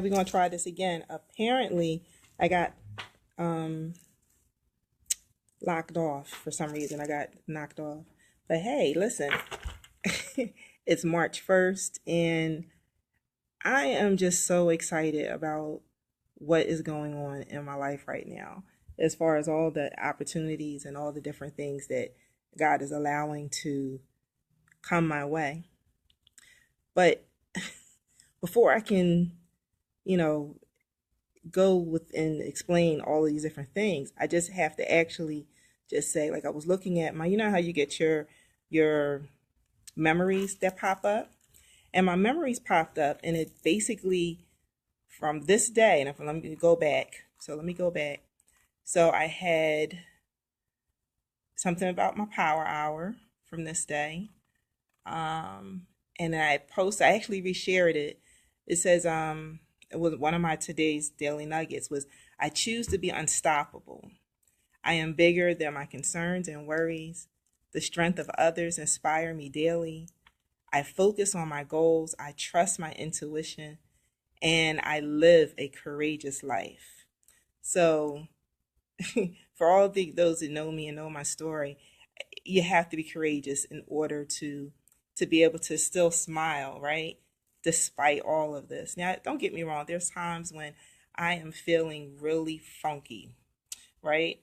We're gonna try this again. Apparently, I got um locked off for some reason. I got knocked off. But hey, listen, it's March 1st, and I am just so excited about what is going on in my life right now, as far as all the opportunities and all the different things that God is allowing to come my way. But before I can, you know, go with and explain all of these different things, I just have to actually just say, like, I was looking at my, you know how you get your memories that pop up, and my memories popped up, and it basically from this day, and if let me go back. So let me go back. So I had something about my power hour from this day. And then I actually reshared it. It says, it was one of my today's daily nuggets was, I choose to be unstoppable. I am bigger than my concerns and worries. The strength of others inspire me daily. I focus on my goals. I trust my intuition, and I live a courageous life. So, for all those that know me and know my story, you have to be courageous in order to be able to still smile, right? Despite all of this. Now, don't get me wrong. There's times when I am feeling really funky, right?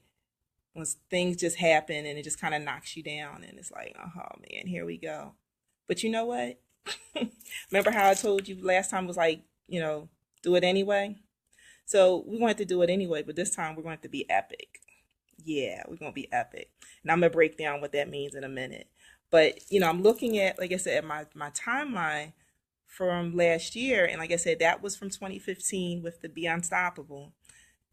When things just happen and it just kind of knocks you down, and it's like, oh man, here we go. But you know what? Remember how I told you last time was like, do it anyway? So we wanted to do it anyway, but this time we're going to be epic. Yeah, we're going to be epic. And I'm going to break down what that means in a minute. But, I'm looking at, like I said, my timeline from last year. And like I said, that was from 2015 with the Be Unstoppable.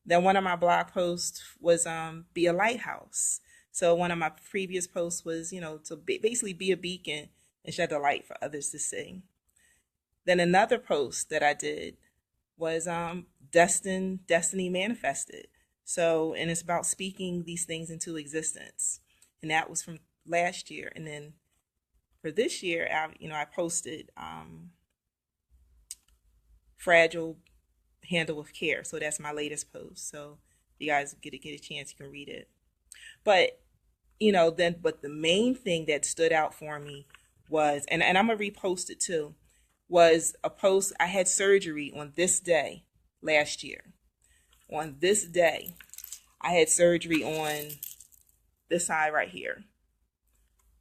Then one of my blog posts was Be a Lighthouse. So one of my previous posts was, to basically be a beacon and shed the light for others to see. Then another post that I did was Destiny Manifested. So, and it's about speaking these things into existence. And that was from last year. And then for this year, I posted Fragile Handle with Care. So that's my latest post. So if you guys get a chance, you can read it. But, but the main thing that stood out for me was, and I'm going to repost it too, was a post. I had surgery on this day last year. On this day, I had surgery on this side right here,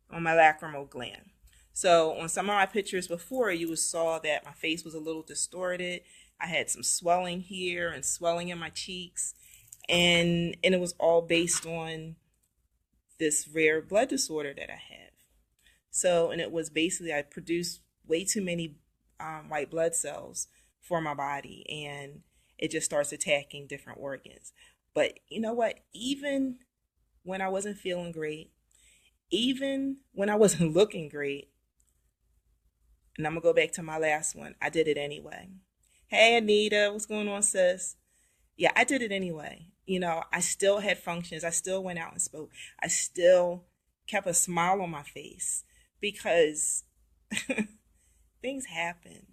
on my lacrimal gland. So on some of my pictures before, you saw that my face was a little distorted. I had some swelling here and swelling in my cheeks, and it was all based on this rare blood disorder that I have. So, and it was basically, I produced way too many white blood cells for my body, and it just starts attacking different organs. But you know what? Even when I wasn't feeling great, even when I wasn't looking great, and I'm going to go back to my last one, I did it anyway. Hey, Anita, what's going on, sis? Yeah, I did it anyway. I still had functions. I still went out and spoke. I still kept a smile on my face because things happen.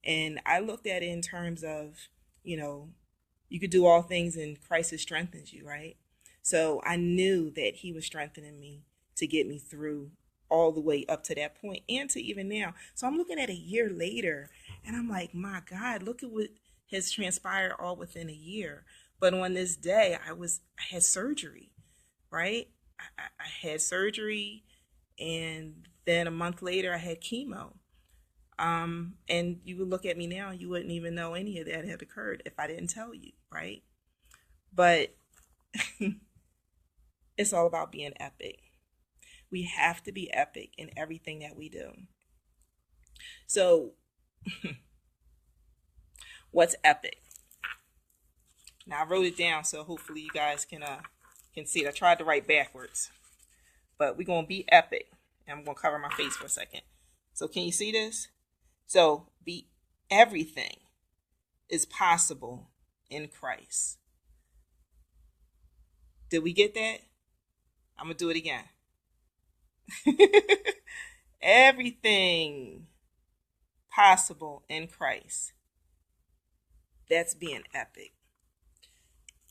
And I looked at it in terms of, you could do all things and Christ who strengthens you, right? So I knew that he was strengthening me to get me through all the way up to that point and to even now. So I'm looking at a year later and I'm like, my God, look at what has transpired all within a year. But on this day, I had surgery, right? I had surgery, and then a month later I had chemo. And you would look at me now, you wouldn't even know any of that had occurred if I didn't tell you, right? But it's all about being epic. We have to be epic in everything that we do. So, what's epic? Now I wrote it down, so hopefully you guys can see it. I tried to write backwards, but we're gonna be epic. And I'm gonna cover my face for a second. So can you see this? So everything is possible in Christ. Did we get that? I'm gonna do it again. Everything possible in Christ. That's being epic.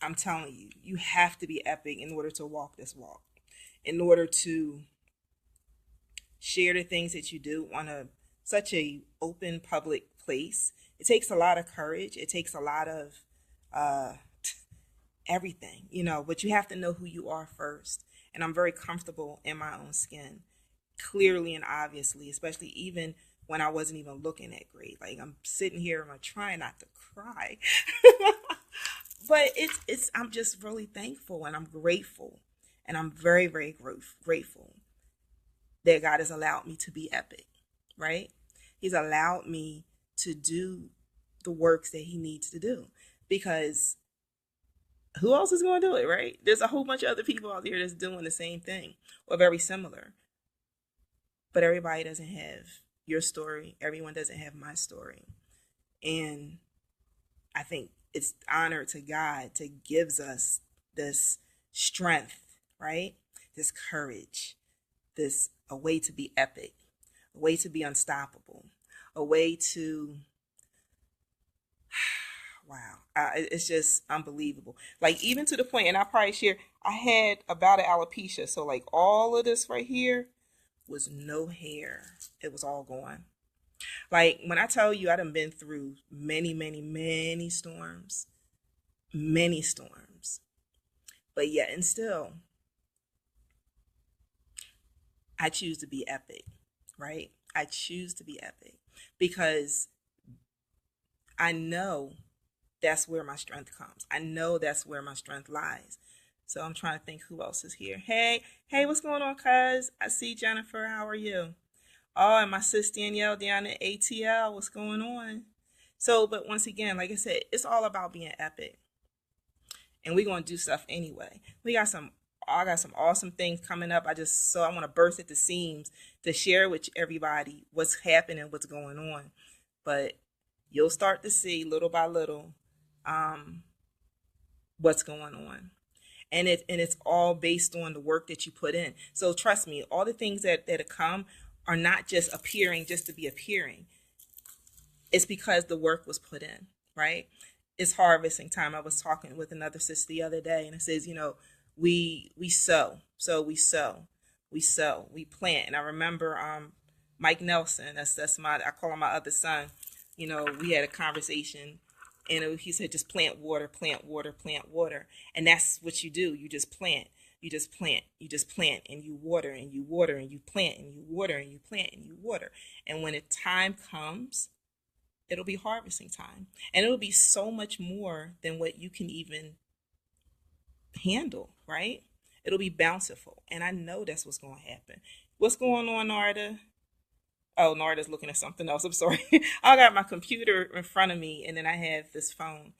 I'm telling you, you have to be epic in order to walk this walk, in order to share the things that you do on a such a open public place. It takes a lot of courage. It takes a lot of uh, everything, but you have to know who you are first. And I'm very comfortable in my own skin, clearly and obviously, especially even when I wasn't even looking at great. Like I'm sitting here and I'm trying not to cry. But it's I'm just really thankful and I'm grateful. And I'm very, very grateful that God has allowed me to be epic, right? He's allowed me to do the works that he needs to do because who else is going to do it, right? There's a whole bunch of other people out there that's doing the same thing or very similar. But everybody doesn't have your story. Everyone doesn't have my story. And I think it's honor to God to gives us this strength, right? This courage, this a way to be epic, a way to be unstoppable, a way to wow, it's just unbelievable. Like even to the point, and I probably share, I had about an alopecia, so like all of this right here was no hair. It was all gone. Like when I tell you, I done been through many, many, many storms, but yet and still, I choose to be epic, right? I choose to be epic because I know that's where my strength comes. I know that's where my strength lies. So I'm trying to think who else is here. Hey, what's going on, cuz? I see Jennifer. How are you? Oh, and my sis Danielle down at ATL. What's going on? So, but once again, like I said, it's all about being epic. And we're gonna do stuff anyway. I got some awesome things coming up. I want to burst at the seams to share with everybody what's happening, what's going on. But you'll start to see little by little what's going on. And it's all based on the work that you put in. So trust me, all the things that come are not just appearing just to be appearing. It's because the work was put in, right? It's harvesting time. I was talking with another sister the other day, and it says, we sow, we plant. And I remember Mike Nelson. That's my I call him my other son. We had a conversation, and he said just plant water, plant water, plant water, and that's what you do. You just plant. You just plant, you just plant, and you water, and you water, and you plant, and you water, and you plant, and you water. And when the time comes, it'll be harvesting time. And it'll be so much more than what you can even handle, right? It'll be bountiful. And I know that's what's going to happen. What's going on, Narda? Oh, Narda's looking at something else. I'm sorry. I got my computer in front of me, and then I have this phone.